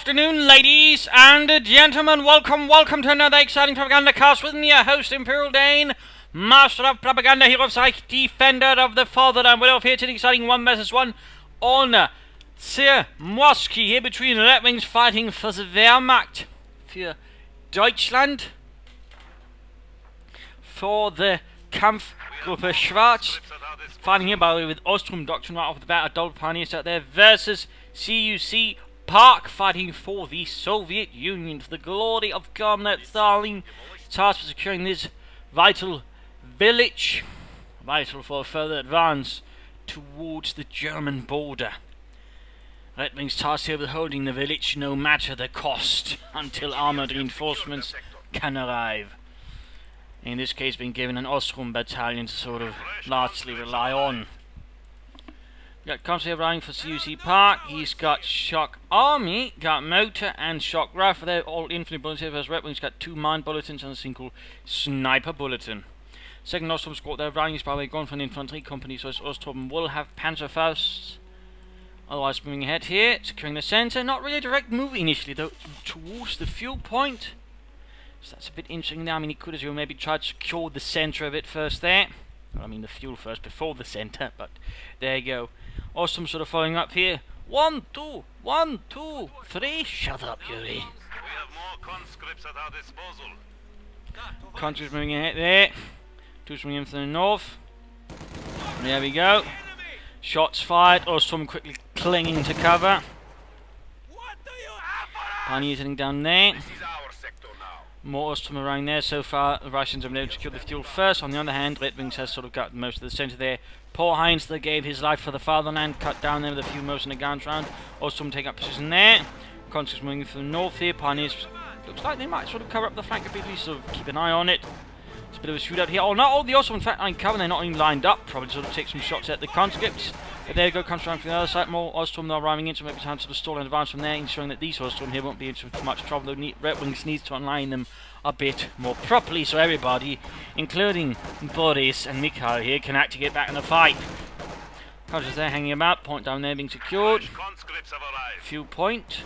afternoon, ladies and gentlemen. Welcome to another exciting Propagandacast with me, your host, Imperial Dane, Master of Propaganda, Hero of Reich, Defender of the Fatherland. We're off here to the exciting 1 vs 1 on Moski, here between Redxwings fighting for the Wehrmacht, for Deutschland, for the Kampfgruppe Schwarz, fighting here, by the way, with Ostrom Doctrine right off the bat, adult pioneers out there, versus CUC Park, fighting for the Soviet Union, for the glory of Comrade Stalin, tasked with securing this vital village, vital for a further advance towards the German border. Redxwings tasked here with holding the village no matter the cost, until armoured reinforcements can arrive. In this case, being given an Ostrom battalion to sort of largely rely on. Got Constable running for CUC Park. He's got Shock Army, got Motor and Shock Rifle. They're all infantry bullets here. Whereas Redxwings got 2 mine bulletins and a single sniper bulletin. Second Ostrom squad, they're running is by the way gone for an infantry company, so Ostrom will have Panzerfausts. Otherwise, moving ahead here, securing the centre. Not really a direct move initially, though, towards the fuel point. So that's a bit interesting there. I mean, he could as well maybe try to secure the centre of it first there. Well, I mean the fuel first before the centre, but there you go. Ostrom sort of following up here. 1, 2, 1, 2, 3. Shut up, Yuri. We have more conscripts at our disposal. Conscripts moving ahead there. 2 swinging in from the north. There we go. Shots fired. Ostrom quickly clinging to cover. Pioneers heading down there. More Ostrom around there. So far, the Russians have been able to secure the fuel first. On the other hand, Redxwings has sort of got most of the centre there. Poor Heinz that gave his life for the fatherland, cut down there with a few moves in the guns round. Ostrom take up position there. Conscripts moving from the north here. Pioneers looks like they might sort of cover up the flank a bit. We sort of keep an eye on it. It's a bit of a shootout here. Oh, not all the Ostrom in fact are in cover. They're not even lined up. Probably sort of take some shots at the conscripts. But there you go, comes around from the other side. More Ostrom now arriving in, so maybe time to stall and advance from there, ensuring that these Ostrom here won't be in too much trouble. Though Redxwings needs to align them a bit more properly, so everybody, including Boris and Mikhail here, can actually get back in the fight. Conscripts there hanging about, point down there being secured. Fuel point.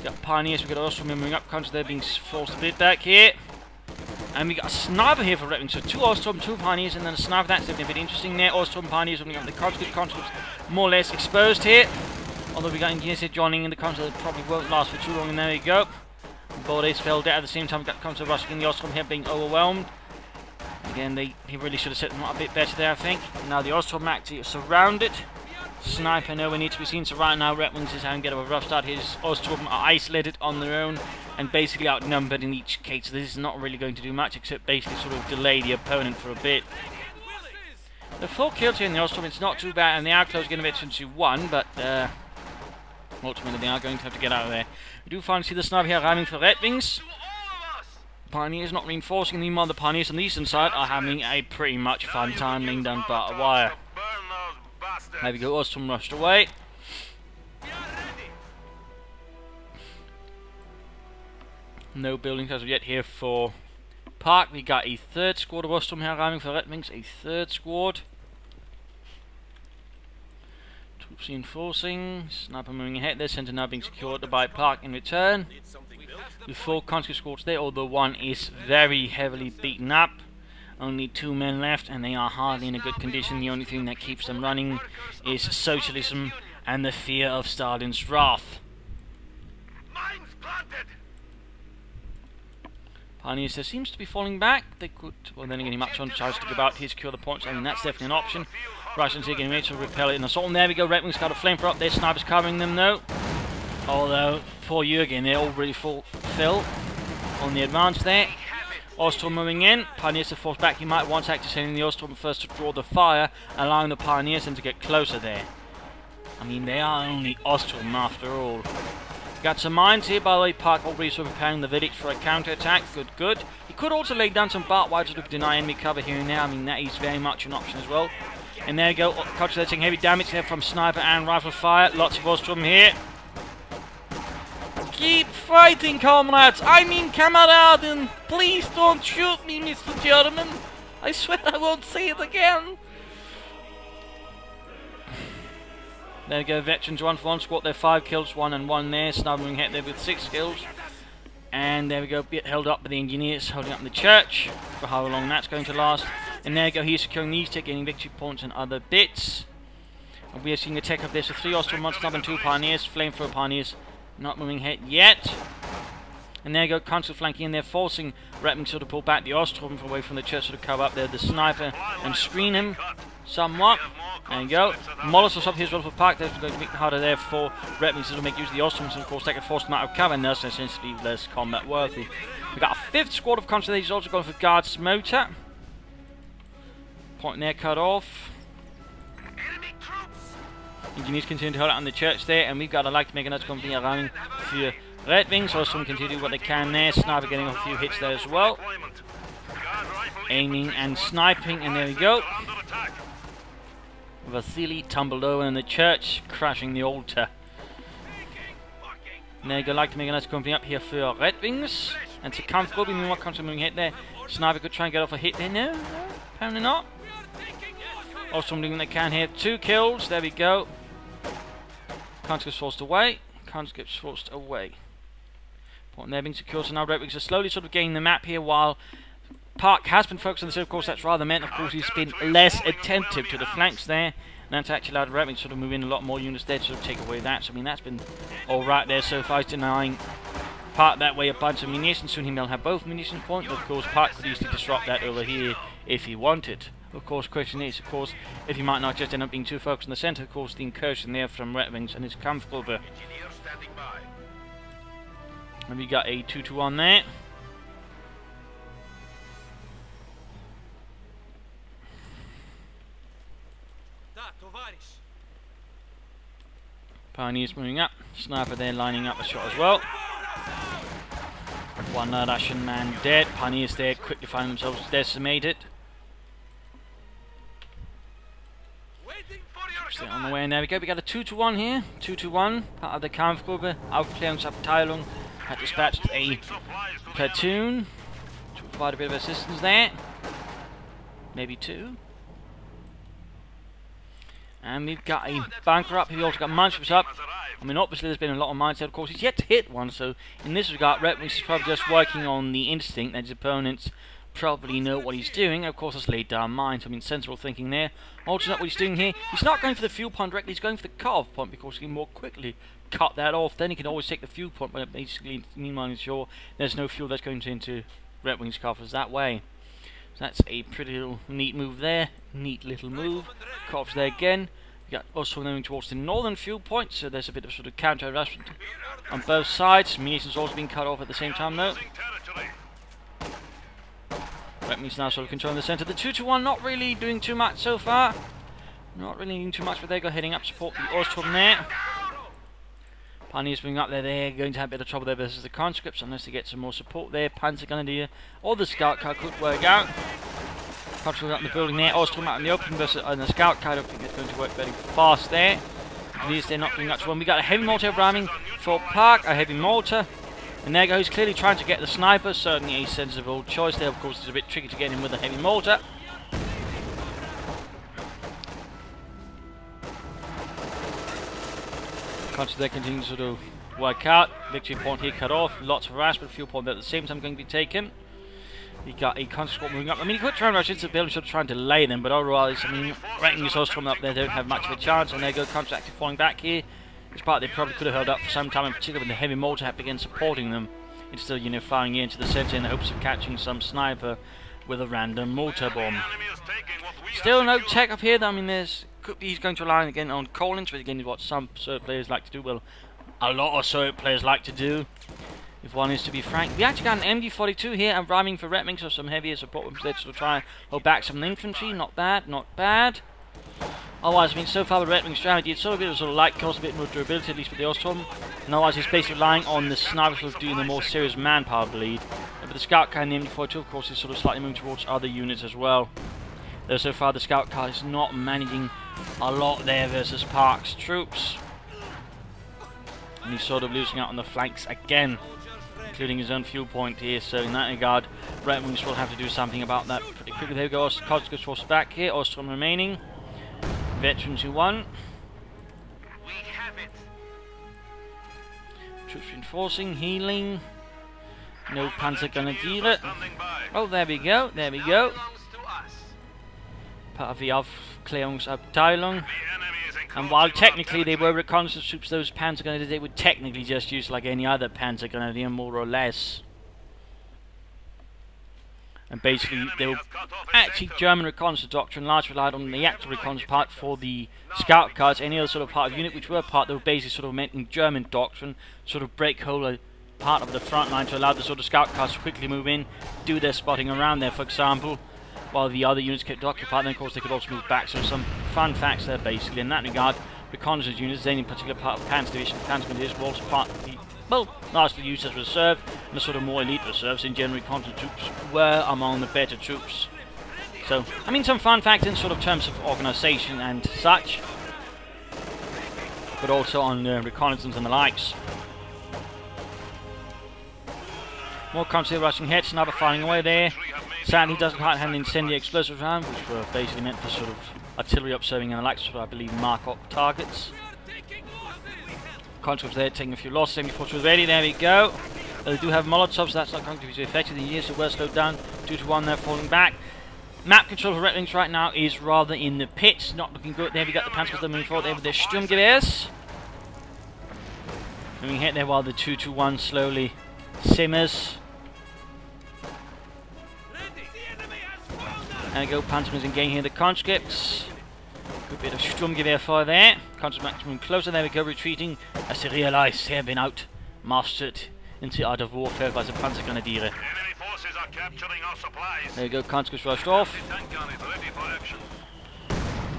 Got Pioneers, we've got Ostrom moving up, conscripts there being forced a bit back here. And we got a sniper here for Redxwings, so 2 Ostrom, 2 Pioneers, and then a sniper. That's definitely a bit interesting there. Ostrom, Pioneers opening up the conscripts more or less exposed here. Although we got engineers here joining in the conscripts that probably won't last for too long, and there you go. Boris fell down at the same time. We've got conscripts rushing in the Ostrom here being overwhelmed. Again, he really should have set them up a bit better there, I think. Now the Ostrom actually are surrounded. Sniper nowhere needs to be seen, so right now Redxwings is having a bit of a rough start. His Ostrom are isolated on their own and basically outnumbered in each case. So this is not really going to do much except basically sort of delay the opponent for a bit. The 4 kills here in the Ostrom, it's not too bad, and the outclose getting a bit since you won, but ultimately they are going to have to get out of there. We do finally see the sniper here arriving for Redxwings. Pioneers not reinforcing. Meanwhile, the Pioneers on the eastern side are having a pretty much fun time laying down barbed wire. There we go, Ostrom rushed away. No buildings as of yet here for Park. We got a 3rd squad of Ostrom here arriving for Redxwings. A 3rd squad. Troops reinforcing. Sniper moving ahead. Their centre now being secured by Park in return. The 4 conscript squads there, although one is very heavily beaten up. Only 2 men left, and they are hardly in a good condition. The only thing that keeps them running is socialism and the fear of Stalin's wrath. Pioneers there seems to be falling back. They could, well then again, he might try to go about here, secure the points. I mean, that's definitely an option. Russians here getting ready to repel it in assault. And there we go, Redxwings got a flamethrower up there. Snipers covering them though. Although, poor Jürgen, they're all really full fill on the advance there. Ostrom moving in, Pioneers to force back. He might want to actually send the Ostrom first to draw the fire, allowing the Pioneers then to get closer there. I mean, they are only Ostrom after all. Got some mines here, by the way. Park already sort of preparing the village for a counter-attack. Good. He could also lay down some barbed wire to deny enemy cover here and there. I mean, that is very much an option as well. And there you go, Coach taking heavy damage there from sniper and rifle fire. Lots of Ostrom here. Keep fighting, comrades! I mean, Kameraden! Please don't shoot me, Mr. German! I swear I won't say it again! There we go, Veterans 1 for 1 squad there, 5 kills, 1 and 1 there. Sniper moving ahead there with 6 kills. And there we go, bit held up by the engineers, holding up in the church for how long that's going to last. And there we go, he's securing these, getting victory points and other bits. And we are seeing a tech up there, so 3 Austrian monsters and 2 pioneers, flamethrower pioneers not moving ahead yet. And there you go, constant flanking in there, forcing Redxwings sort of pull back the Ostrom away from the church, sort of cover up there the sniper and screen him somewhat. There you go. Molotovs up here as well for Park. That's going to make it harder there for Redxwings to make use of the Ostroms, and of course they can force them out of cover, and thus essentially less combat worthy. We've got a 5th squad of Constellation, he's also going for Guards Motor. Point there cut off. Engineers continue to hold out on the church there, and we've got a like to make another company around for Redxwings. Ostrom continue to do what they can there. Sniper getting off a few hits there as well. Aiming and sniping, and there we go. Vasily tumbled over in the church, crashing the altar. And there you go, like to make another company up here for Redxwings. And to comfortable, being more comfortable moving hit there. Sniper could try and get off a hit there. No, apparently not. Ostrom doing what they can here. 2 kills, there we go. Conscripts forced away. Conscripts forced away. Point there being secured, so now Redxwings are slowly sort of gaining the map here, while Park has been focused on this. Of course, that's rather meant, of course, he's been less attentive to the flanks there. And that's actually allowed Redxwings to sort of move in a lot more units there to sort of take away that. So, I mean, that's been alright there so far. He's denying Park that way a bunch of munitions. Soon he'll have both munition points. But of course, Park could easily disrupt that over here if he wanted. Of course, question is, of course, if he might not just end up being too focused on the centre, of course, the incursion there from Redxwings and his comfortable. And we got a 2-1 there. Pioneers moving up. Sniper there lining up a shot as well. One Russian man dead. Pioneers there quickly find themselves decimated. On the way, and there we go. We got a 2-1 here. 2-1. Part of the Kampfgruppe. Aufklärungsabteilung had dispatched a platoon to provide a bit of assistance there. Maybe 2. And we've got a bunker up here. We've also got mineships up. I mean, obviously there's been a lot of mines there. Of course, he's yet to hit one. So in this regard, Redxwings is probably just working on the instinct that his opponents probably know what he's doing. Of course, has laid down mines. I mean, sensible thinking there. Also, not what he's doing here. He's not going for the fuel point directly. He's going for the cut-off point because he can more quickly cut that off. Then he can always take the fuel point, but basically, meanwhile, ensure there's no fuel that's going into Redxwings coffers that way. So that's a pretty little neat move there. Neat little move. Coffers there again. We got also moving towards the northern fuel point, so there's a bit of sort of counter-rush on both sides. Munitions also being cut off at the same time, though. Redxwings now sort of controlling the centre. The 2-1 not really doing too much so far. Not really doing too much, but they go heading up support the Ostrom there. Pioneers moving up there. They're going to have a bit of trouble there versus the conscripts unless they get some more support there. Panzer Grenadier or the scout car could work out. Conscripts up in the building there. Ostrom out in the open versus the scout car. I don't think it's going to work very fast there. At least they're not doing much. Well, we got a heavy mortar ramming for Park. A heavy mortar. And there goes, clearly trying to get the sniper, certainly a sensible choice there. Of course, it's a bit tricky to get him with a heavy mortar. Conscious there continuing to sort of work out. Victory point here cut off. Lots of harass, but fuel point there at the same time going to be taken. He got a conscript moving up. I mean, he could try and rush into the building, sort of trying to delay them, but otherwise, I mean, Redxwings also coming up there, don't have much of a chance, and there go conscript actually falling back here. Despite they probably could have held up for some time, in particular when the heavy mortar had begun supporting them. It's still, you know, firing into the centre in the hopes of catching some sniper with a random mortar bomb. Still no tech up here. I mean, he's going to rely again on Collins, which again is what some Soviet players like to do. Well, a lot of Soviet players like to do, if one is to be frank. We actually got an MD-42 here and rhyming for Redxwings, so some heavier support weapons there to sort of try and hold back some infantry. Not bad, not bad. Otherwise, I mean, so far with Redxwings strategy, it's sort of a bit of sort of light cost, a bit more durability, at least with the Ostrom. And otherwise, he's basically relying on the snipers sort of doing the more serious manpower bleed. But the scout car and the MD-42, of course, is sort of slightly moving towards other units as well. Though so far, the scout car is not managing a lot there versus Park's troops. And he's sort of losing out on the flanks again, including his own fuel point here. So in that regard, Redxwings will have to do something about that pretty quickly. There we go, Conscripts force back here, Ostrom remaining. Veterans who won. Troops reinforcing, healing. No Panzergrenadiere. Oh, there we go, there we go. Part of the Aufklärungsabteilung. And while technically they were reconnaissance troops, those Panzergrenadiers, they would technically just use like any other Panzergrenadier, more or less. And basically, they were actually German reconnaissance doctrine, largely relied on the actual reconnaissance part for the scout cars. Any other sort of part of unit which were part, they were basically sort of meant in German doctrine, sort of break whole part of the front line to allow the sort of scout cars to quickly move in, do their spotting around there, for example, while the other units kept occupied. Then, of course, they could also move back. So, some fun facts there, basically. In that regard, reconnaissance units, any particular part of Panzer Division, Panzergrenadiers, were also part of the, well, largely used as reserve, and the sort of more elite reserves. In general, reconnaissance troops were among the better troops. So, I mean, some fun facts in sort of terms of organisation and such, but also on reconnaissance and the likes. More constantly rushing ahead, sniper firing away there. Sadly, doesn't quite have an incendiary explosive round, which were basically meant for sort of artillery observing and the likes, I believe, mark up targets. Conscripts there taking a few losses. 74 troops ready, there we go. They do have Molotovs, that's not going to be so effective in years, so we're slowed down 2-1, they're falling back. Map control for Redxwings right now is rather in the pits, not looking good. There we got the Panzers moving forward there with their Sturmgewehrs. Moving ahead there while the 2-1 slowly simmers. There we go, Panzermen engaging here the conscripts. Good bit of Sturmgewehr fire there. Conscripts maximum closer, there we go, retreating as they realise they have been outmastered into the art of warfare by the Panzergrenadiere. There you go, conscripts rushed off.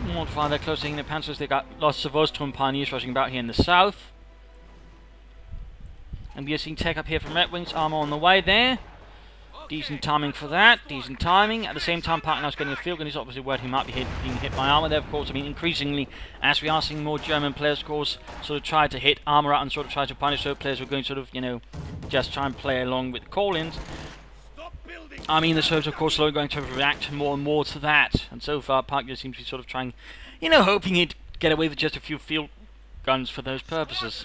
More fire there, close in the Panzers. They got lots of Ostrom pioneers rushing about here in the south. And we are seeing tech up here from Redxwings, armour on the way there. Decent timing for that, decent timing. At the same time, Parknow's getting a field gun. He's obviously worried he might be being hit by armour there, of course. I mean, increasingly, as we are seeing more German players, of course, sort of try to hit armour out and sort of try to punish those players who are going sort of, you know, just try and play along with call-ins. I mean, the Serbs, of course, slowly going to react more and more to that. And so far, Parknow seems to be sort of trying, you know, hoping he'd get away with just a few field guns for those purposes.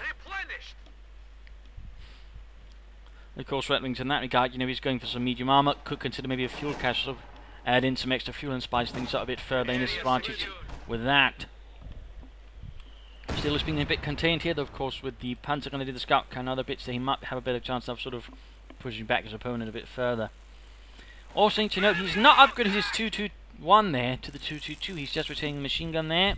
Of course, Redxwings in that regard, you know, he's going for some medium armour. Could consider maybe a fuel cache, sort of add in some extra fuel and spice things up a bit further in his advantage with that. Still is being a bit contained here, though, of course, with the Panzergrenadier, the scout car and other bits, that he might have a better chance of sort of pushing back his opponent a bit further. Also, to note, he's not upgraded his 2-2-1 there to the 2-2-2. He's just retaining the machine gun there.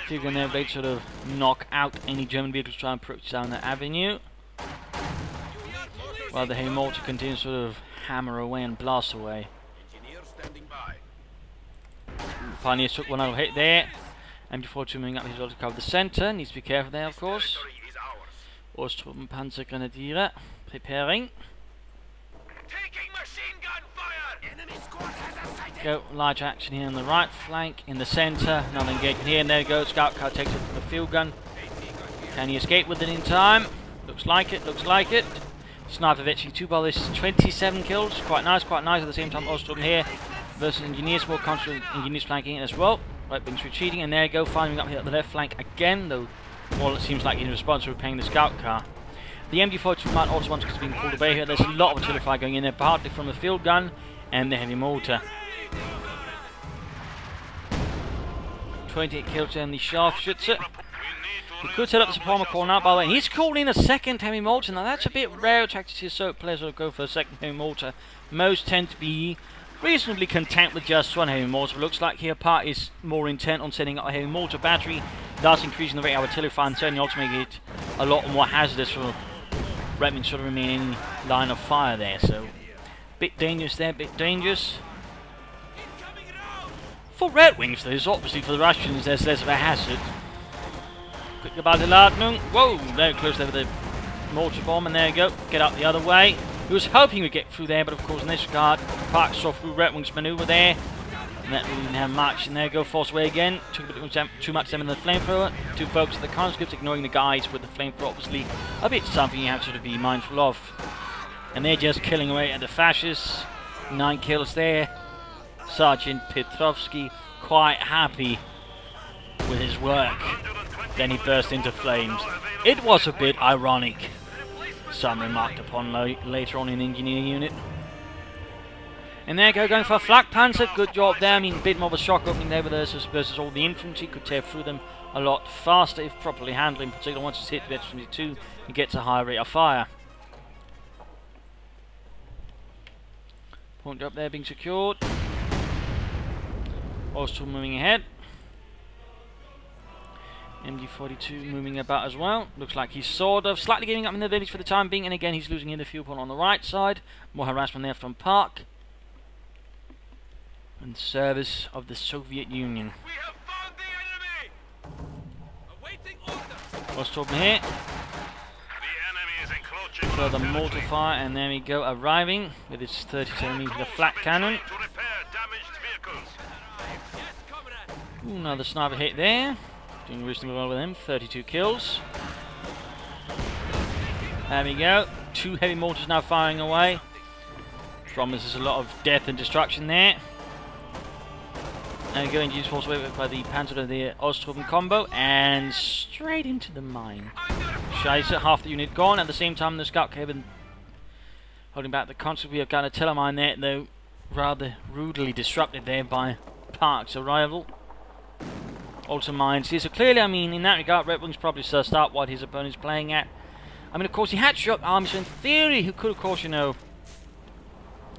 Field gun there, they sort of knock out any German vehicles trying to approach down the avenue. While the heavy mortar continues to sort of hammer away and blast away. Pioneers took one little hit there. And before moving up, he's also covered the centre. Needs to be careful there, of course. Ostrom Panzergrenadiere preparing. Go, large action here on the right flank, in the centre, another engagement here, and there we go, scout car takes it to the field gun. Can he escape with it in time? Looks like it, looks like it. Sniper Vetchi 2 ball, this is 27 kills, quite nice, at the same time Ostrom here versus engineers, more constant engineers flanking it as well. Redxwings retreating, and there you go, finding up here at the left flank again, though well, it seems like he's responsible for repairing the scout car. The MG42 might also want to be pulled away here. There's a lot of artillery fire going in there, partly from the field gun and the heavy mortar. 28 kills in the Scharfschütze. He could set up the Suprema call now, by the way. He's called in a second heavy mortar. Now that's a bit rare. Attracted to so players will go for a second heavy mortar. Most tend to be reasonably content with just one heavy mortar. But looks like here part is more intent on setting up a heavy mortar battery, thus increasing the rate of artillery fire and certainly also making it a lot more hazardous for Redxwings sort of remain in line of fire there. So bit dangerous there, bit dangerous. For Redxwings, there's obviously for the Russians there's less of a hazard. Quick about the Ladnung. Whoa, very close there with the mortar bomb, and there you go. Get up the other way. He was hoping we'd get through there, but of course in this regard, Park saw through Redxwings manoeuvre there. And that really didn't have much. And there you go, force away again. Took a bit too much them in the flamethrower. Two folks at the conscripts, ignoring the guys with the flamethrower, obviously a bit something you have to be mindful of. And they're just killing away at the fascists. 9 kills there. Sergeant Petrovsky quite happy with his work. Then he burst into flames. It was a bit ironic, some remarked upon later on in the engineer unit. And there you go, going for a flak panzer. Good job there. I mean, a bit more of a shock opening there versus all the infantry. Could tear through them a lot faster if properly handled. In particular, once it's hit the Redxwings, it gets a higher rate of fire. Point up there being secured. Also moving ahead. MG42 moving about as well. Looks like he's sort of slightly giving up in the village for the time being, and again he's losing in the fuel point on the right side. More harassment there from Park. In service of the Soviet Union. We have found the enemy! Awaiting order! What's talking here? The enemy is encroaching. Further mortar fire, and there we go, arriving with its 37mm flat cannon. To repair damaged vehicles. Ooh, another sniper hit there. Doing reasonably well with him. 32 kills. There we go. 2 heavy mortars now firing away. Promises a lot of death and destruction there. And going to use force away by the Panzer of the Osthofen combo, and straight into the mine. Scheiße, half the unit gone. At the same time, the scout cabin holding back the conscript. We have got a telemine there, though rather rudely disrupted there by Park's arrival. Also mines here. So clearly, I mean, in that regard, Redxwings probably sussed out what his opponent's playing at. I mean, of course, he had shock army, so in theory, he could, of course, you know,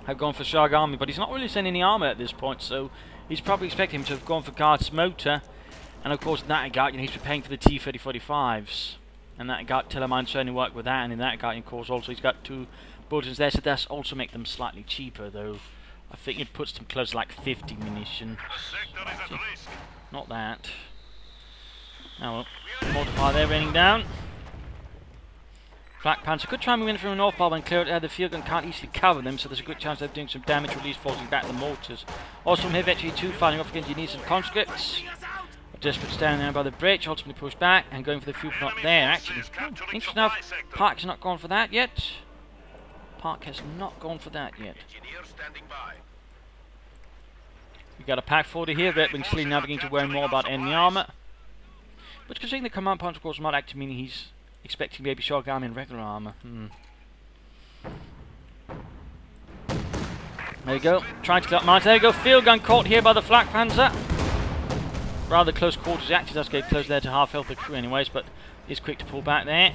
have gone for Shock army, but he's not really sending any armor at this point, so he's probably expecting him to have gone for Guard's motor, and of course in that regard, you know, he's preparing for the T-3045s, and that regard, Telemine certainly work with that, and in that regard, of course, also he's got 2 bulletins there, so that's also make them slightly cheaper, though. I think it puts them close to like 50 munition. Not that. Oh well, mortar there raining down. Flak Panzer could try and move in from a north bar and clear it. The field gun can't easily cover them, so there's a good chance they're doing some damage, release forcing back the mortars. Also from here, Redxwings fighting off against units and conscripts. A desperate stand there by the bridge, ultimately pushed back and going for the fuel point there. Actually, interesting enough, Park's not gone for that yet. Park has not gone for that yet. We've got a pack 40 here. Redxwings clearly now beginning to worry more about enemy armor. But considering the command point, of course, might actually mean he's expecting maybe Shock army in regular armor. There you go. Trying to clear up mines. There you go. Field gun caught here by the Flak Panzer. Rather close quarters. He actually does get close there to half health of the crew anyways, but is quick to pull back there.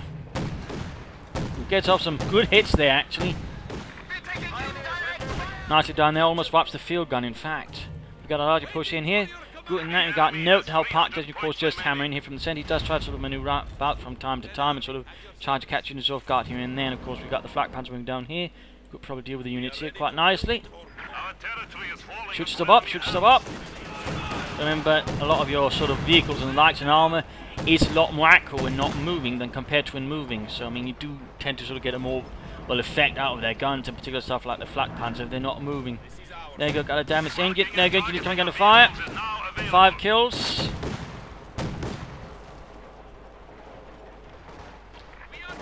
Gets off some good hits there actually. Nicely done there. Almost wipes the field gun in fact. We've got a larger push in here. Good in that regard. Note how Park does, of course, just hammer in here from the centre. He does try to sort of manoeuvre about from time to time and sort of try to catch his off guard here and there. And of course, we've got the Flak Panzer moving down here. Could probably deal with the units here quite nicely. Should stop up, should stop up. Remember, a lot of your sort of vehicles and lights and armour is a lot more accurate when not moving than compared to when moving. So, I mean, you do tend to sort of get a more, well, effect out of their guns and particular stuff like the Flak Panzer if they're not moving. There you go, got a damaged engine. There you go, unit coming under fire. 5 kills.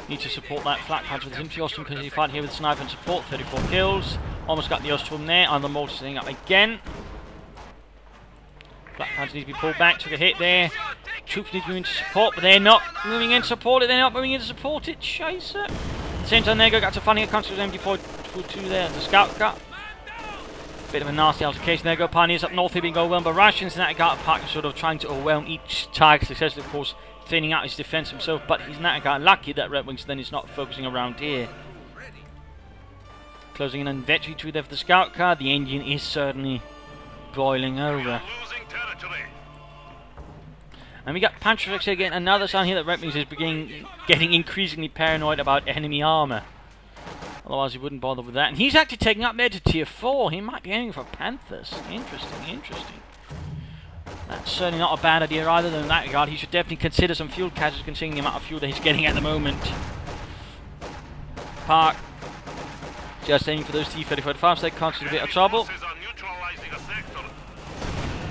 Need to support that Flak Panzer with his infantry. Ostrom continues to fight here with sniper and support. 34 kills. Almost got the Ostrom there. And the mortar setting up again. Flak Panzer needs to be pulled back. Took a hit there. Troops need to move into support, but they're not moving in to support it. They're not moving in to support it. Scheiße. At the same time, there you go. Got to finding a constant MG42 there. The scout cut. Bit of a nasty altercation. There go Pioneers up north here being overwhelmed by Russians, and that guy Park is sort of trying to overwhelm each target successfully, of course, thinning out his defense himself, but he's not lucky that Redxwings then is not focusing around here. Closing in on Redxwings there for the scout car. The engine is certainly boiling over. And we got Panzer here again, another sign here that Redxwings is getting increasingly paranoid about enemy armor. Otherwise he wouldn't bother with that. And he's actually taking up there to tier 4. He might be aiming for Panthers. Interesting, interesting. That's certainly not a bad idea either. In that regard, he should definitely consider some fuel catches considering the amount of fuel that he's getting at the moment. Park just aiming for those T-3045s. They constantly a bit of trouble.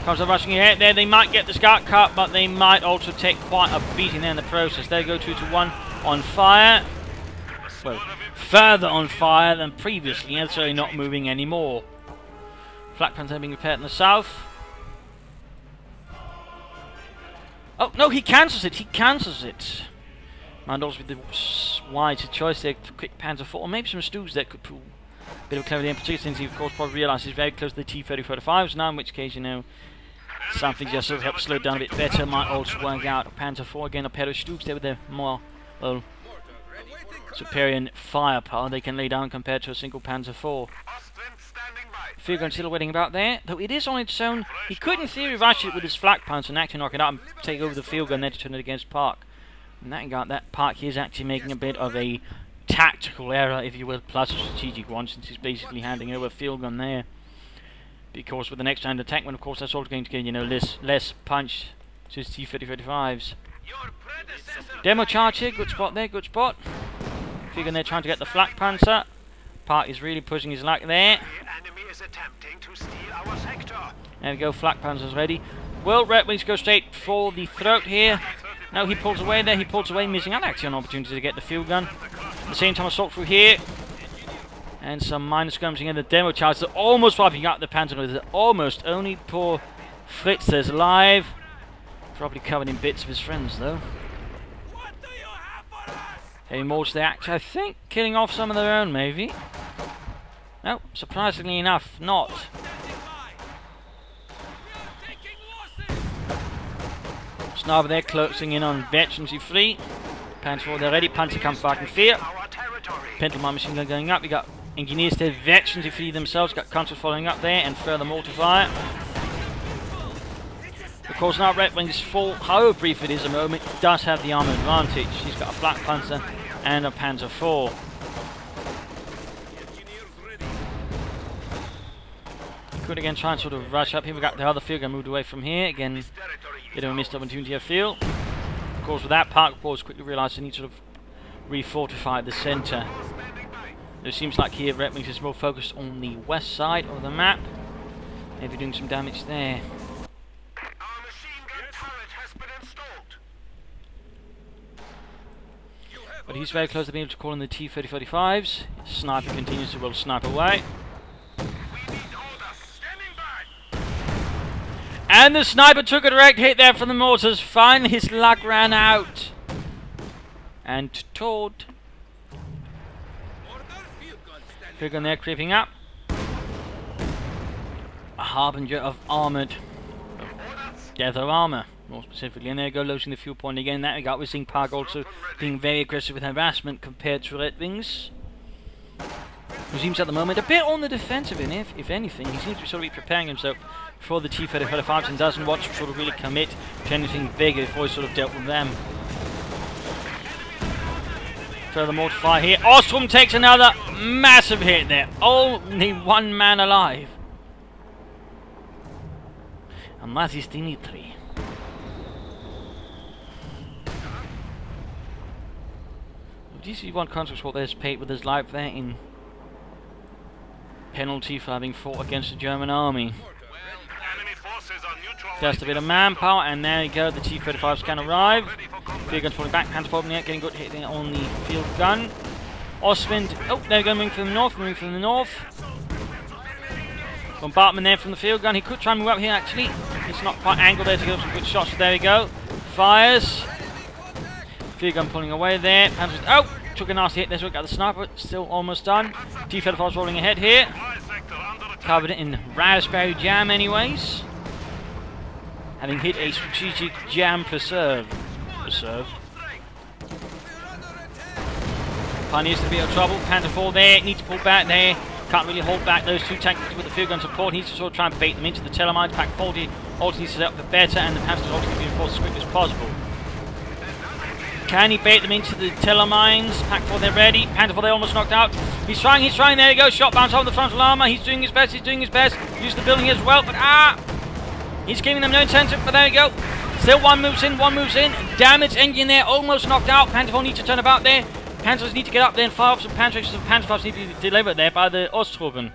Comes the rushing ahead there. They might get the scout cut, but they might also take quite a beating there in the process. There you go, 2-1 on fire. Well, further on fire than previously, and so not moving anymore. Flak Panzer being repaired in the south. Oh, no, he cancels it. He cancels it. Mandals with the wiser choice there. Quick Panzer IV. Or maybe some Stews that could pull a bit of clever in particular, since he, of course, probably realised he's very close to the T-30-35s now, in which case, you know, something just sort of helps slow it down a bit better. Might also work out. Panzer IV again, a pair of Stews there with their more, well, superior firepower they can lay down compared to a single Panzer IV. Field gun still waiting about there, though it is on its own. He could in theory rush it with his flak punch and actually knock it out and take over the field gun there to turn it against Park. And that Park is actually making a bit of a tactical error, if you will, plus a strategic one, since he's basically handing over a field gun there. Because with the next round attack, of course, that's also going to get, you know, less punch to his T-30-35s. Demo charge here, good spot there, good spot. Field gun there trying to get the flak panzer. Park is really pushing his luck there. There we go, flak panzer's ready. Will Redxwings go straight for the throat here? No, he pulls away there, he pulls away, missing out actually an opportunity to get the field gun. At the same time, assault through here. And some minor skirmishing in the demo charge. They're almost wiping out the Panzer. Almost. Only poor Fritz is alive. Probably covered in bits of his friends though. Heading more to the axe, I think. Killing off some of their own, maybe. No, surprisingly enough, not. Sniper there closing in on Redxwings free. Panzer IV, they're ready. Panzerkampfwagen 4. Pentelmann machine gun going up. We got engineers there. Redxwings free themselves. Got counters following up there and further mortar fire. Of course, now Redxwings full, however brief it is a moment, does have the armor advantage. He's got a flak panzer and a Panzer IV. He could again try and sort of rush up here. We got the other field gun moved away from here. Again, bit of a missed opportunity, I feel. Of course, with that, Park Boys quickly realised they need to sort of refortify the centre. It seems like here Redxwings is more focused on the west side of the map. Maybe doing some damage there. But he's very close to being able to call in the T-30-35s. Sniper continues to well snipe away. And the sniper took a direct hit there from the mortars. Finally his luck ran out. And Todd. Field gun there creeping up. A harbinger of armoured. Death of armour, more specifically. And there we go, losing the fuel point again. That we got. We're seeing Park also being very aggressive with harassment compared to Redxwings. Who seems at the moment a bit on the defensive, and if anything, he seems to sort of be preparing himself for the T-30-35s and doesn't want to sort of really commit to anything bigger before he's sort of dealt with them. Further mortar fire here. Ostrom takes another massive hit there. Only one man alive. And that is Dimitri. DC-1 contracts what there's paid with his life there in penalty for having fought against the German army. Just a bit of manpower, and there you go, the T-35s can arrive. Field gun's falling back, Panzer IV getting good hit there on the field gun. Ostwind, oh, there we go, moving from the north, Bombardment there from the field gun. He could try and move up here actually. It's not quite angled there to get some good shots, so there we go. Fires. Field gun pulling away there. Panzer, oh, took a nasty hit there, so we got the sniper, still almost done. T-35s rolling ahead here. Covered it in raspberry jam anyways. Having hit a strategic jam preserve. Pioneers to be out of trouble. Panzer IV there, needs to pull back there. Can't really hold back those two tanks with the field gun support. Needs to sort of try and bait them into the telemines. Pack 40 also needs to set up for better, and the Panzer's also needs to be enforced as quickly as possible. Can he bait them into the telemines? Pack 4 they're ready. Panzer IV they're almost knocked out. He's trying, there you go. Shot bounce off the frontal armour. He's doing his best, Use the building as well, but he's giving them no incentive, but there you go. Still one moves in. Damaged engine there, almost knocked out. Panzer IV needs to turn about there. Panzers need to get up there and fire up some Panzers. Some Panzers need to be delivered there by the Osttruppen.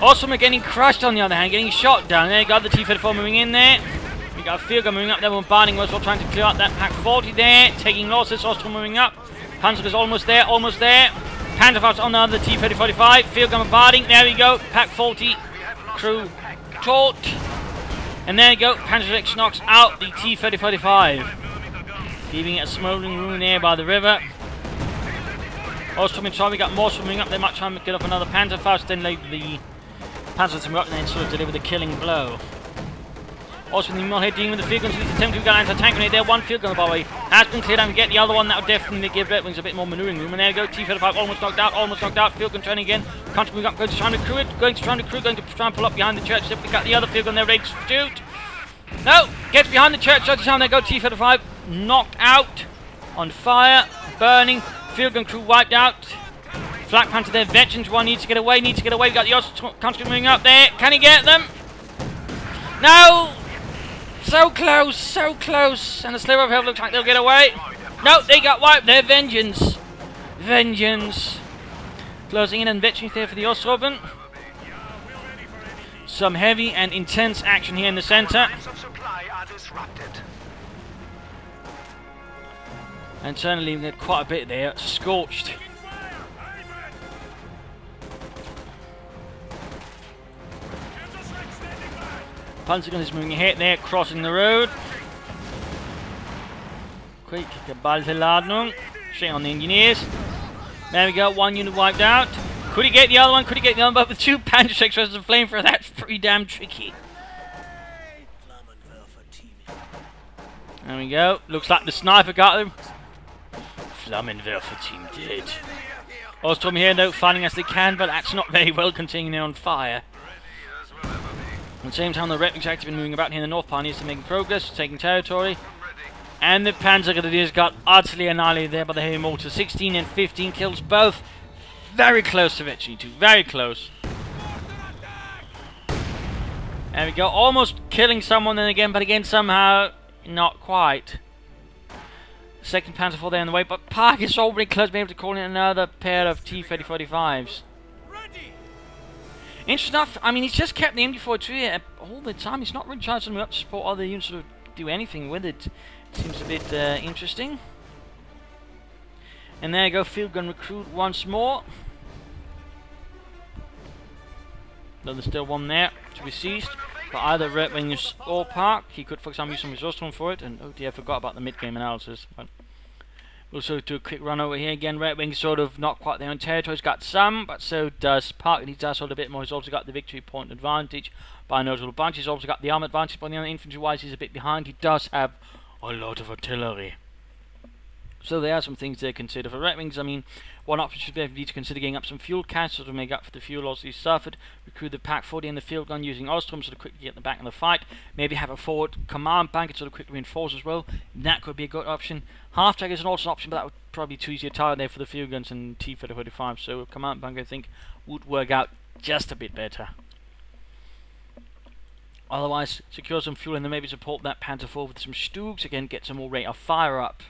Ostrom are getting crushed on the other hand, getting shot down. There you go, the T-34 moving in there. We got a field gun moving up there, bombarding as well, trying to clear out that Pack 40 there. Taking losses, Ostrom moving up. Panzer is almost there. Panzer on the other T-30-45. Field gun bombarding, there we go. Pack 40 crew taut. And there you go, Panzer knocks out the T-3045, leaving it a smouldering ruin there by the river. Also, we got more swimming up. They might try and get off another Panzer first, then leave the Panzer to up and then sort of deliver the killing blow. Also, the Mulhead dealing with the field guns, he's attempting to get anti-tank grenade there. One field gun, by the way, has been cleared, and we get the other one. That would definitely give Redwings a bit more maneuvering room. And there you go, T-35 almost knocked out, field gun turning again. Can't move up, going to try and recruit it, going to try and pull up behind the church. We got the other field gun there ready to shoot. No, gets behind the church, shot down. There go, T-35 knocked out, on fire, burning, field gun crew wiped out. Flak Panther there, Veterans one needs to get away, We got the conscript moving up there. Can he get them? No! So close, and the sliver of hell looks like they'll get away. No, they got wiped there. Vengeance. Closing in and Veterans there for the Ostroben. Some heavy and intense action here in the centre. And certainly we had quite a bit there. Scorched. Panzergun is moving ahead there, crossing the road. Quick, geballte Ladung. Straight on the engineers. There we go, one unit wiped out. Could he get the other one? But with two Panzer versus a flamethrower, that's pretty damn tricky. There we go. Looks like the sniper got him. Flammenwerfer team dead. Ostrom here, though, fighting as they can, but that's not very well, continuing on fire. At the same time, the Redwings have been moving about here in the North Pioneers to make progress, taking territory. And the Panzer Grenadiers got utterly annihilated there by the heavy mortar. 16 and 15 kills, both very close to Vetchi, too. Very close. There we go, almost killing someone then again, but again somehow not quite. Second Panzer IV there in the way, but Park is already close to being able to call in another pair of T-3045s. Interesting enough, I mean, he's just kept the MG-42 all the time. He's not really charging them up to support other units to do anything with it. Seems a bit interesting. And there you go, field gun recruit once more. Though there's still one there to be seized by either Redwings or Park. He could, for example, use some resource room for it. And oh dear, I forgot about the mid-game analysis. But we'll sort of do a quick run over here again. Redwings sort of not quite their own territory. He's got some, but so does Park. And he does hold a bit more. He's also got the victory point advantage by a notable bunch. He's also got the arm advantage, but on the other infantry-wise, he's a bit behind. He does have a lot of artillery. So there are some things to consider for Redwings. I mean, one option should be to consider getting up some fuel cans to make up for the fuel loss he's suffered. Recruit the Pack 40 and the field gun using Ostrom to quickly get the back in the fight. Maybe have a forward command bank to quickly reinforce as well. That could be a good option. Half track is also an option, but that would probably be too easy a target there for the field guns and T-35. So a command bank, I think, would work out just a bit better. Otherwise, secure some fuel and then maybe support that Panther 4 with some Stugs. Again, get some more rate of fire up.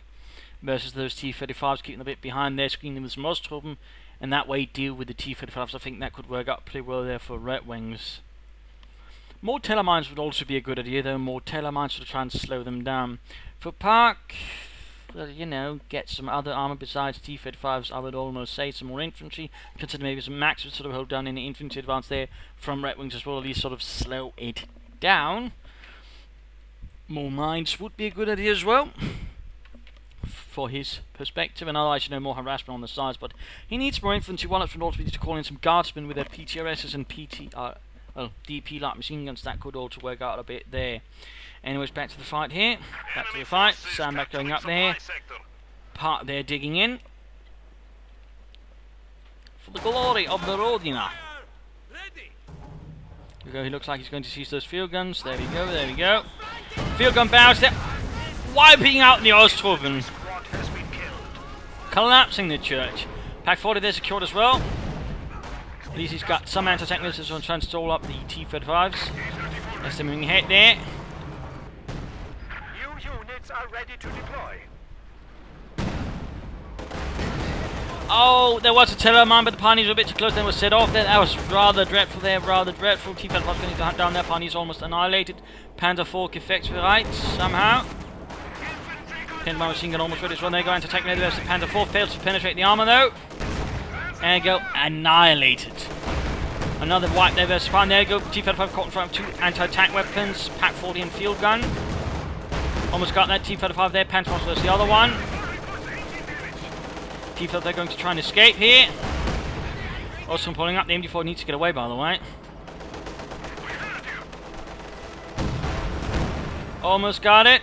Versus those T-35s, keeping a bit behind there, screening them with some Ostrom, and that way deal with the T-35s. I think that could work out pretty well there for Redwings. More Telemines would also be a good idea, though. More Telemines to try and slow them down. For Park, well, you know, get some other armor besides T-35s. I would almost say some more infantry. Consider maybe some Max would sort of hold down any infantry advance there from Redwings as well. At least sort of slow it down. More mines would be a good idea as well, for his perspective, and otherwise, you know, more harassment on the sides. But he needs more infantry. One option would also be to call in some guardsmen with their PTRSs and DP light machine guns. That could also work out a bit there. Anyways, back to the fight here. Back to the fight. Sandbag going up there. Part there digging in. For the glory of the Rodina. There we go. He looks like he's going to seize those field guns. There we go. There we go. Field gun barrels there. Wiping out the Ostrom. Collapsing the church. Pack 40 there secured as well. At least he's got some anti-tank missiles on trying to stall up the T-35s. That's them moving ahead there. New units are ready to deploy. Oh, there was a terror mine, but the Pioneers were a bit too close. They were set off there. That was rather dreadful there, rather dreadful. T-35 going to hunt down their Pioneers, almost annihilated. Panzer IV effects right somehow. Pinned by machine gun almost ready as well. They go anti-tank there. The Panther 4 fails to penetrate the armor though. And go annihilated. Another wipe there versus Spartan. There you go. T-35 caught in front of 2 anti-tank weapons. Pack 40 and field gun. Almost got that. T-35 there. Panzer versus the other one. T-35 going to try and escape here. Also pulling up. The MD4 needs to get away, by the way. Almost got it.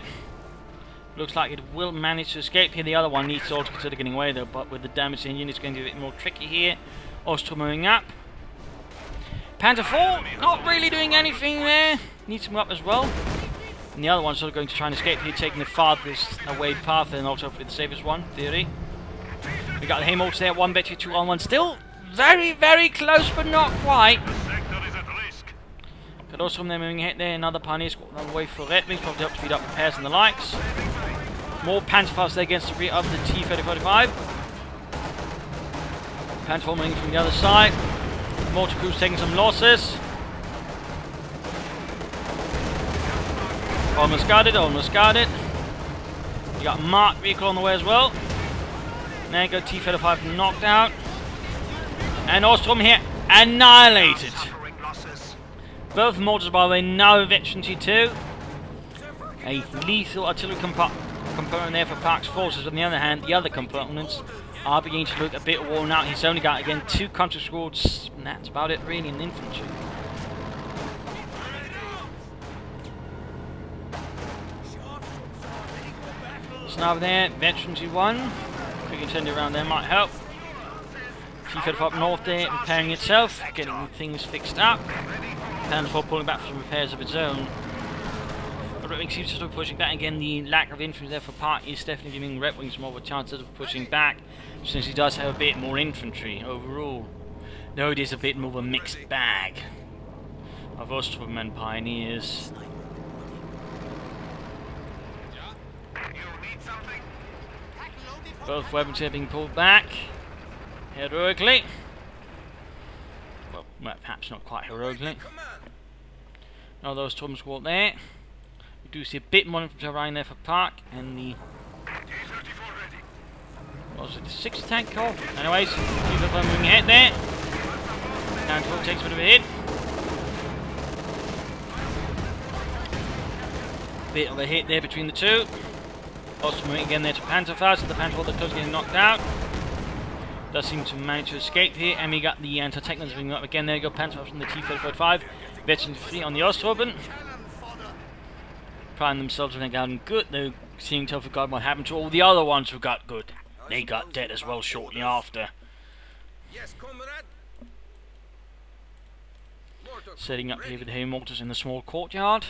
Looks like it will manage to escape here. The other one needs to also consider getting away though, but with the damaged engine it's going to be a bit more tricky here. Austro moving up. Panther 4, not really doing anything there. Needs to move up as well. And the other one's sort of going to try and escape here, taking the farthest away path and also the safest one, theory. We got the Haymorts there, 1 Betty, 2 on 1. Still very, very close, but not quite. Got also from them moving ahead there, another Pioneer squad on the way for Redxwings, probably help speed up repairs and the likes. More Panzerfaust there against the rear of the T-3045. Panther moving from the other side. Mortar crews taking some losses. Almost got it, almost got it. You got Mark vehicle on the way as well. There you go, T-35 knocked out. And Ostrom here, annihilated. Both mortars, by the way, now Veteran T2. A lethal artillery component there for Park's forces. On the other hand, the other components are beginning to look a bit worn out. He's only got, again, 2 country squads, and that's about it, really, in infantry. So now there, Veteran T1. Quick intended around there might help. T-35 up north there, repairing itself, getting things fixed up. Panzer pulling back for some repairs of its own. But Redxwings seems to still pushing back. Again, the lack of infantry there for Park is definitely giving Redxwings more of a chance of pushing back, since he does have a bit more infantry overall. Though it is a bit more of a mixed bag of Ostrom and Pioneers. Both weapons are being pulled back heroically. Well, perhaps not quite heroically. Now those Storm Squad there. We do see a bit more infantry around there for Park, and the... what was it, the 6th tank call? Anyways, keep up moving ahead there. Down to takes a bit of a hit. Bit of a hit there between the two. Also moving again there to Panzerfaust, the Panther the close getting knocked out. Does seem to manage to escape here, and we got the anti-technons moving up again. There you go, Panzerfaust from the T-35. Veteran 3 on the Ostroben. Priding themselves when they got good, though seeming to have forgotten what happened to all the other ones who got good. They got dead as well shortly after. Yes, comrade. Setting up here with the heavy mortars in the small courtyard.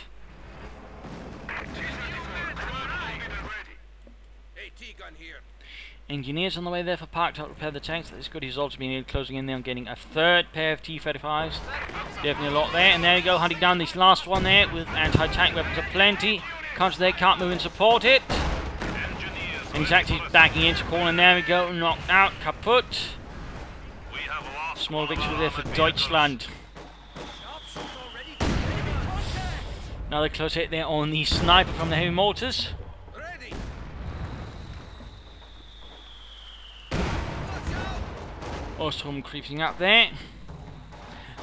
Gun here. Engineers on the way there for Park to help repair the tanks. That's good. He's also been closing in there and getting a 3rd pair of T-35s. Definitely a lot there. And there you go, hunting down this last one there with anti-tank weapons aplenty. Comes there, can't move and support it. And he's actually backing into corner. And there we go, knocked out, kaput. Small victory there for Deutschland. Another close hit there on the sniper from the heavy mortars. Ostrom creeping up there.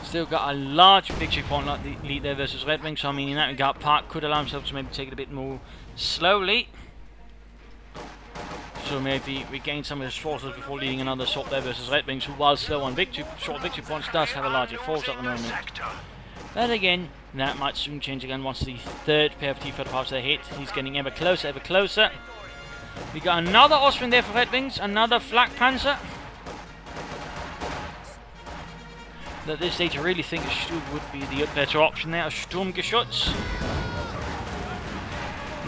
Still got a large victory point like the lead there versus Redxwings, so I mean in that regard Park could allow himself to maybe take it a bit more slowly. So maybe regain some of his forces before leading another assault there versus Redxwings, who while slow on short victory points does have a larger force at the moment. But again, that might soon change again once the 3rd pair of T-35s are hit. He's getting ever closer, ever closer. We got another Austrian there for Redxwings, another Flak Panzer. At this stage I really think a Sturm would be the better option there, a Sturmgeschütz.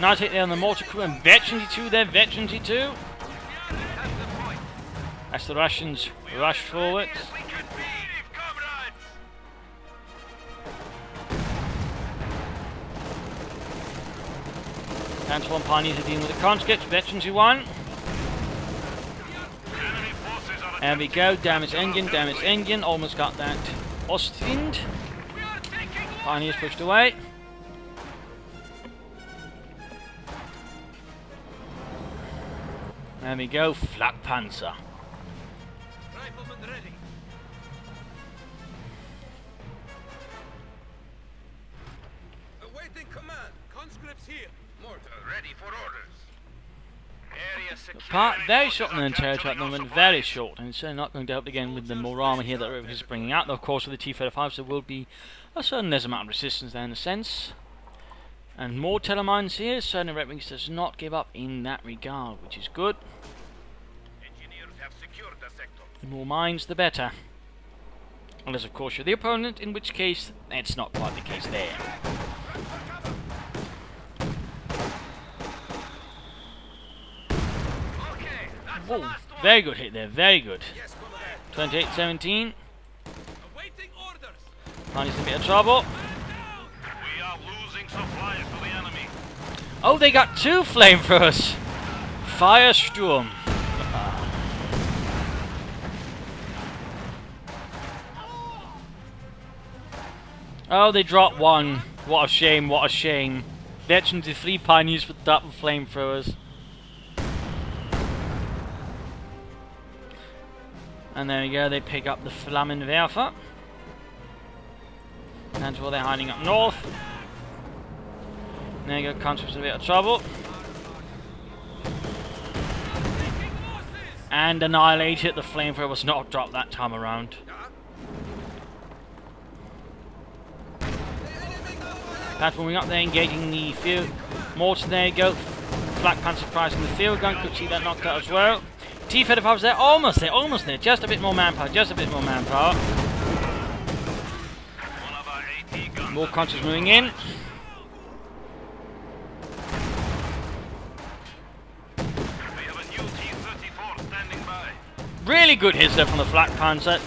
Nice hit there on the mortar crew, and Veteran T2 there, Veteran T2. As the Russians rush forward. Panzer 1 Pioneers are dealing with the conscripts, Veteran T1. There we go, damage engine, almost got that Ostwind. Pioneers pushed away. There we go, Flak Panzer. grips here. Mortar ready for orders. Area secure. Part very short in the territory at the moment, very short, and it's certainly not going to help again with the more armour here that Redxwings is bringing out. Though of course with the T-35s there will be a certain amount of resistance there in a sense. And more telemines here, certainly Redxwings does not give up in that regard, which is good. Engineers have secured the sector. The more mines the better. Unless of course you're the opponent, in which case that's not quite the case there. Okay, that's the Whoa, last one. very good hit there, very good. Yes, Commander. 28-17, Awaiting orders. finally in a bit of trouble. We are losing supplies to the enemy. Oh, they got 2 flamethrowers! Firestorm. Oh, they dropped 1. What a shame, what a shame. They actually did 3 pioneers with double flamethrowers. And there we go, they pick up the Flammenwerfer. That's where they're hiding up north. There you go, Concept's in a bit of trouble. And annihilated. The flamethrower was not dropped that time around. Patch moving up there, engaging the field. Mortar, there you go. Flak Panther surprising the field gun. Could see that knocked out as well. T-35's there, almost there, almost there. Just a bit more manpower, just a bit more manpower. More Concepts moving in. We have a new T-34 standing by. Really good hits there from the Flak Panther.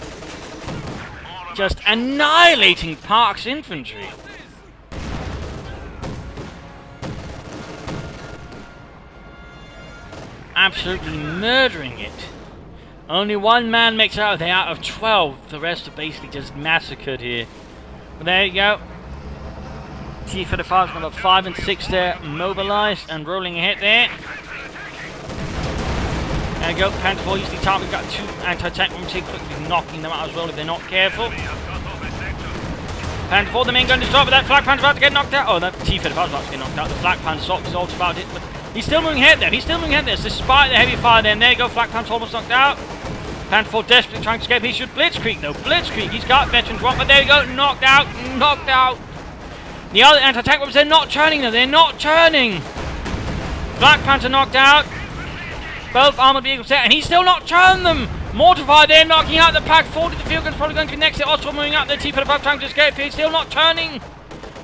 Just annihilating Park's infantry. Absolutely murdering it. Only 1 man makes it out there out of 12. The rest are basically just massacred here. But there you go. T-35's number 5 and 6 there, mobilized and rolling ahead there. There you go. Panther 4 usually target. Got 2 anti-tank bombs here. Could be knocking them out as well if they're not careful. Panther 4, the main gun is dropped, but that Flak Panther's about to get knocked out. Oh, that T-35's about to get knocked out. The Flak Panther's also about it, but he's still moving ahead there. He's still moving ahead there, despite the heavy fire there. And there you go. Flak Panther's almost knocked out. Panther 4 desperately trying to escape. He should Blitzkrieg though. Blitzkrieg. He's got veterans rock, but there you go. Knocked out. Knocked out. The other anti-tank bombs, they're not churning though. They're not churning. Flak Panther knocked out. Both armored vehicles there, and he's still not churning them. Mortar fire there, knocking out the Pack 40. The field gun's probably going to be next. The Osprey moving up. The T-35 trying to escape. He's still not churning.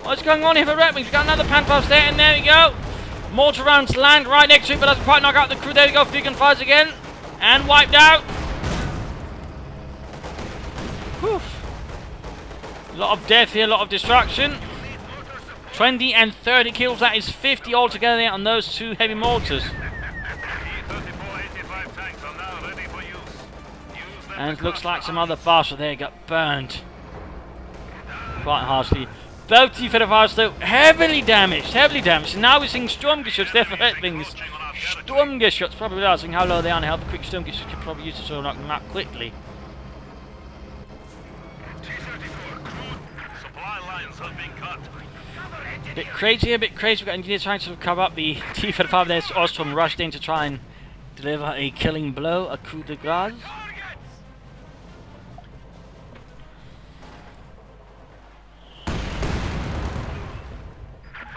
What's going on here for Redxwings? We've got another Panther there, and there we go. Mortar rounds land right next to it, but doesn't quite knock out the crew. There we go. Field gun fires again, and wiped out. Whew. A lot of death here, a lot of destruction. 20 and 30 kills. That is 50 altogether there on those 2 heavy mortars. And it looks like some other bastard there got burned quite harshly. Both T-35s though heavily damaged, And now we're seeing Sturmgeschütz there for Redxwings. Sturmgeschütz, probably realizing how low they are and how quick Sturmgeschütz could probably use to sort of knock them out quickly. Bit crazy, a bit crazy. We've got engineers trying to cover up the T-35 there. Ostrom rushed in to try and deliver a killing blow, a coup de grace.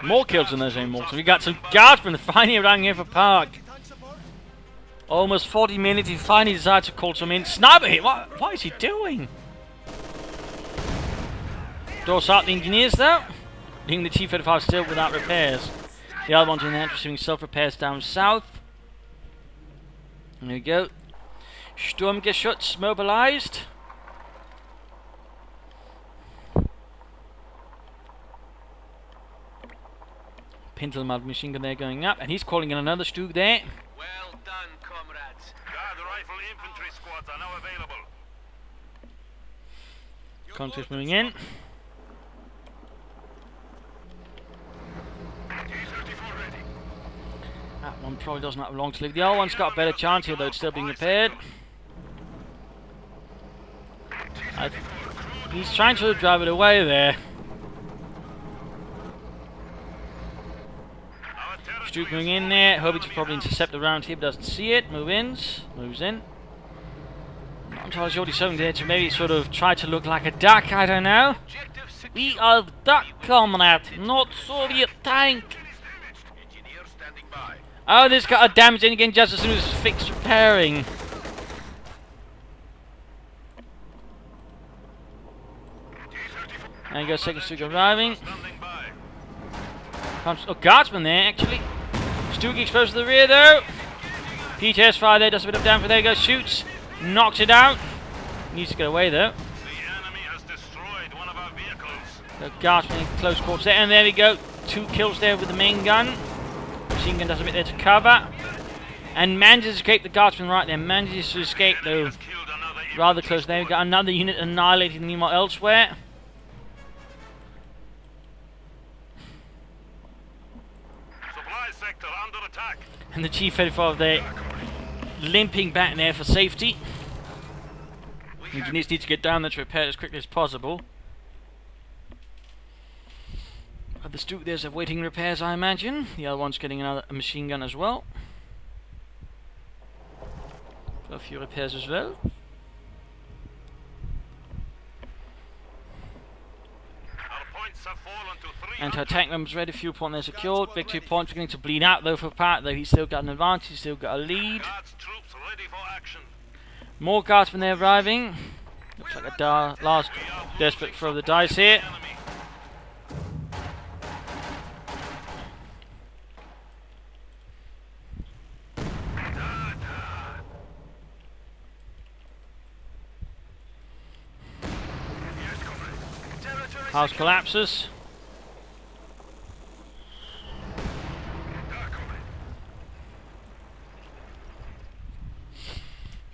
More kills than those anymore. So we got some guardsmen finally around here for Park. Almost 40 minutes, he finally decided to call some in. Sniper hit! What is he doing? Doors out the engineers though. Leaving the T-35 still without repairs. The other ones in there just doing self-repairs down south. There we go. Sturmgeschütz mobilized. Pintelmad machine gun there going up, and he's calling in another Stug there. Well done, comrades. Guard rifle infantry squads are now available. Concepts moving in. That one probably doesn't have long to live. The other one's got a better chance here, though it's still being repaired. He's trying to drive it away there. Stuke moving in there, hoping to probably intercept around here, but doesn't see it. Moves in. Not entirely sure what he's hoping there to maybe sort of try to look like a duck, I don't know. We are duck, comrade, not Soviet tank. Oh, this got a damage in again just as soon as it's fixed repairing. There you go, second Stuke arriving. Oh, Guardsman there, actually. Stuke exposed to the rear, though. PTS fire there, does a bit of damage. There you go, shoots. Knocks it out. Needs to get away, though. The enemy has destroyed one of our vehicles. So Guardsman in close quarters there. And there we go. 2 kills there with the main gun. Machine gun does a bit there to cover. And manages to escape the Guardsman right there. Manages to escape, though. Rather close there. We've got another unit annihilated meanwhile elsewhere. Sector under attack. And the Chief 35 there limping back there for safety. Engineers need to get down there to repair it as quickly as possible. The Stuke there's awaiting repairs, I imagine. The other one's getting a machine gun as well. A few repairs as well. Anti-tank members ready, fuel point there secured. Victory point beginning to bleed out though for Pat, though he's still got an advantage, he's still got a lead. More Guardsmen there arriving. Looks like a last desperate throw of the dice here. House collapses.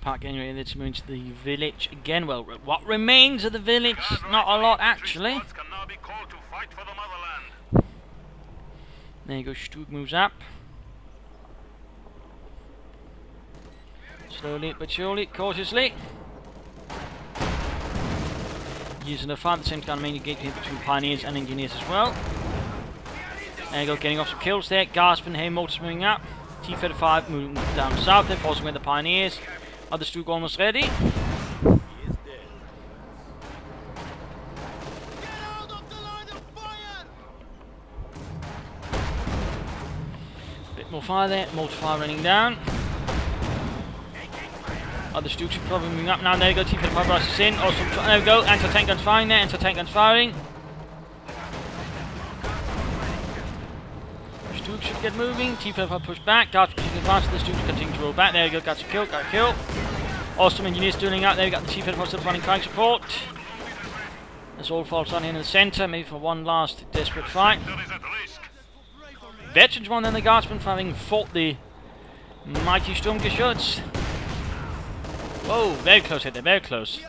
Park getting ready to move into the village again. Well, what remains of the village? Not a lot, actually. There you go, Stuke moves up. Slowly but surely, cautiously. Using the fire at the same time, mainly gatekeeping between pioneers and engineers as well. There you go, getting off some kills there. Guardsman, hey, motors moving up. T-35 moving down south there, forcing away the pioneers. Other Stuke almost ready. Bit more fire there, mortar fire running down. Other Stuke should probably moving up now. There you go, T-35 rushes in. Also, there we go, anti-tank guns firing there, anti-tank guns firing. Stuke should get moving. T-35 push back. Guardsman should advance. The Stuke continue to roll back. There you go, got a kill, got a kill. Awesome engineers dueling out there. We got the T-35 still running flank support. This all falls on in the centre, maybe for one last desperate fight. Veterans won then the Guardsmen for having fought the mighty Sturmgeschütz. Whoa, very close hit there, very close.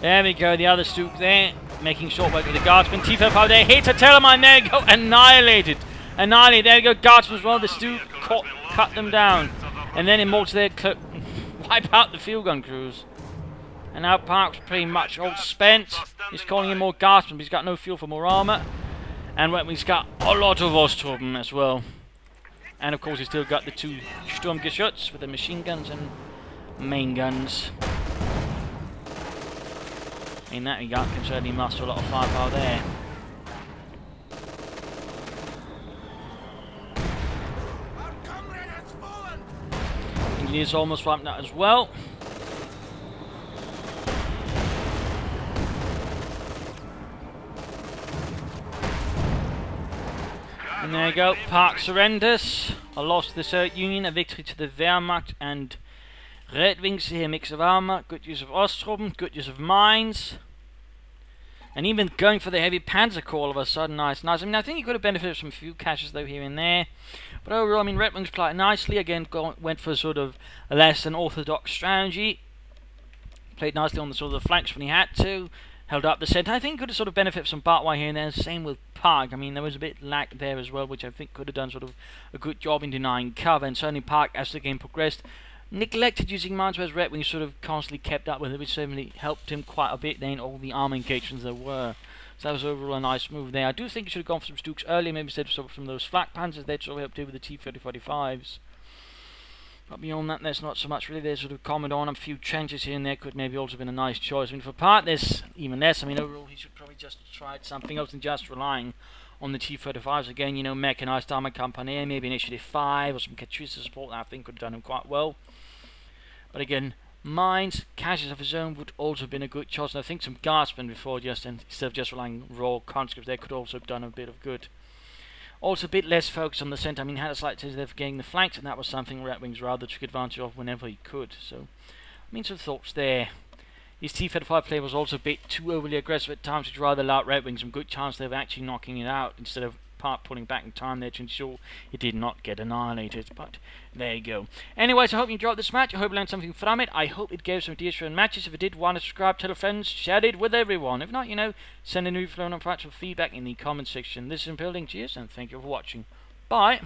There we go, the other Stuke there, making short work with the Guardsmen. T-35 there, hits a Telemann, there you go, annihilated. Annihilated, there we go, Guardsmen as well, the Stuke cut them down. And then in mortar there, wipe out the field gun crews. And now Park's pretty much all spent. He's calling in more Guardsmen, but he's got no fuel for more armour. And he's got a lot of Osttruppen as well. And of course he's still got the 2 Sturmgeschütz with the machine guns and main guns. In that regard, can certainly muster a lot of firepower there. Engineers almost wiped out as well. And there you go, Park surrenders. A loss to the Soviet Union, a victory to the Wehrmacht and Redxwings here, mix of armor, good use of Osttruppen, good use of mines. And even going for the heavy Panzer Corps all of a sudden, nice. I mean, I think he could have benefited from a few caches though here and there. But overall, I mean, Redxwings played nicely. Again, went for sort of a less than orthodox strategy. Played nicely on the sort of the flanks when he had to. Held up the centre. I think could have sort of benefited from Bartway here and there. Same with Park. I mean, there was a bit lack there as well, which I think could have done sort of a good job in denying cover. And certainly Park, as the game progressed, neglected using mines, whereas Redxwings sort of constantly kept up with it, which certainly helped him quite a bit then all the armor engagements there were. So that was overall a nice move there. I do think you should have gone for some Stooks earlier, maybe instead of some of those flak panzers they'd sort of helped do with the T-3045s. But beyond that, there's not so much really. There's sort of comment on a few trenches here and there. Could maybe also have been a nice choice. I mean, for part, there's even less. I mean, overall, he should probably just tried something else than just relying on the T-35s. Again, you know, mechanized armor company, maybe Initiative 5 or some Katrisa support that I think could have done him quite well. But again, mines, caches of his own would also have been a good choice. And I think some guardsmen before instead of just relying on raw conscripts, they could also have done a bit of good. Also a bit less focus on the centre. I mean, he had a slight tendency of getting the flanks, and that was something Redxwings rather took advantage of whenever he could. So, I mean, some thoughts there. His T-35 play was also a bit too overly aggressive at times, which rather allowed Redxwings some good chance of actually knocking it out instead of pulling back in time there to ensure he did not get annihilated. But there you go. Anyways, I hope you enjoyed this match. I hope you learned something from it. I hope it gave some ideas for matches. If it did, want to subscribe, tell a friend, share it with everyone. If not, you know, send a new flow and practical feedback in the comment section. This is Building. Cheers, and thank you for watching. Bye.